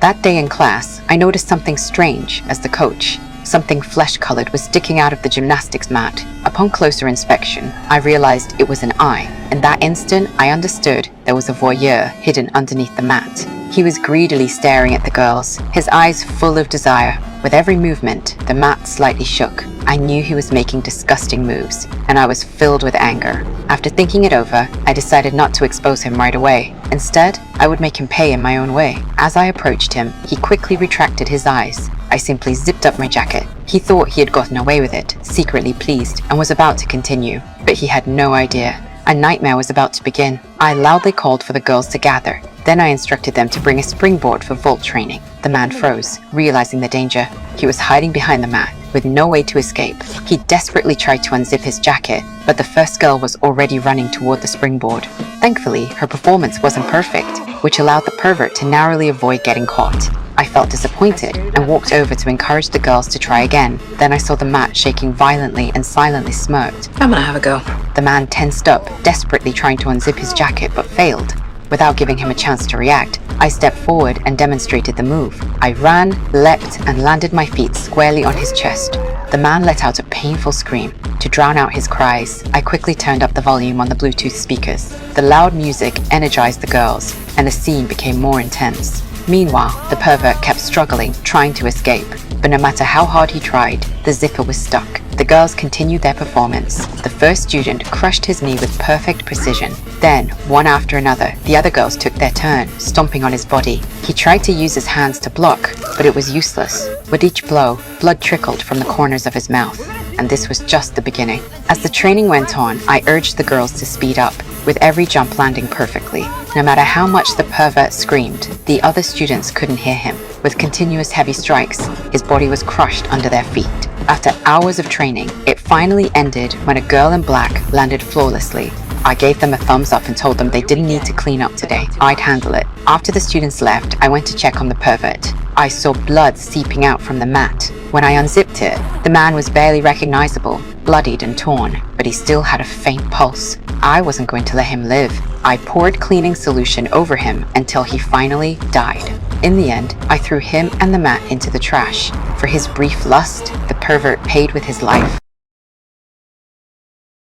That day in class, I noticed something strange as the coach. Something flesh-colored was sticking out of the gymnastics mat. Upon closer inspection, I realized it was an eye. In that instant, I understood there was a voyeur hidden underneath the mat. He was greedily staring at the girls, his eyes full of desire. With every movement, the mat slightly shook. I knew he was making disgusting moves, and I was filled with anger. After thinking it over, I decided not to expose him right away. Instead, I would make him pay in my own way. As I approached him, he quickly retracted his eyes. I simply zipped up my jacket. He thought he had gotten away with it, secretly pleased, and was about to continue. But he had no idea. A nightmare was about to begin. I loudly called for the girls to gather. Then I instructed them to bring a springboard for vault training. The man froze, realizing the danger. He was hiding behind the mat, with no way to escape. He desperately tried to unzip his jacket, but the first girl was already running toward the springboard. Thankfully, her performance wasn't perfect, which allowed the pervert to narrowly avoid getting caught. I felt disappointed and walked over to encourage the girls to try again. Then I saw the mat shaking violently and silently smirked. I'm gonna have a go. The man tensed up, desperately trying to unzip his jacket, but failed. Without giving him a chance to react, I stepped forward and demonstrated the move. I ran, leapt, and landed my feet squarely on his chest. The man let out a painful scream. To drown out his cries, I quickly turned up the volume on the Bluetooth speakers. The loud music energized the girls, and the scene became more intense. Meanwhile, the pervert kept struggling, trying to escape. But no matter how hard he tried, the zipper was stuck. The girls continued their performance. The first student crushed his knee with perfect precision. Then, one after another, the other girls took their turn, stomping on his body. He tried to use his hands to block, but it was useless. With each blow, blood trickled from the corners of his mouth. And this was just the beginning. As the training went on, I urged the girls to speed up, with every jump landing perfectly. No matter how much the pervert screamed, the other students couldn't hear him. With continuous heavy strikes, his body was crushed under their feet. After hours of training, it finally ended when a girl in black landed flawlessly. I gave them a thumbs up and told them they didn't need to clean up today. I'd handle it. After the students left, I went to check on the pervert. I saw blood seeping out from the mat. When I unzipped it, the man was barely recognizable, bloodied and torn, but he still had a faint pulse. I wasn't going to let him live. I poured cleaning solution over him until he finally died. In the end, I threw him and the mat into the trash. For his brief lust, the pervert paid with his life.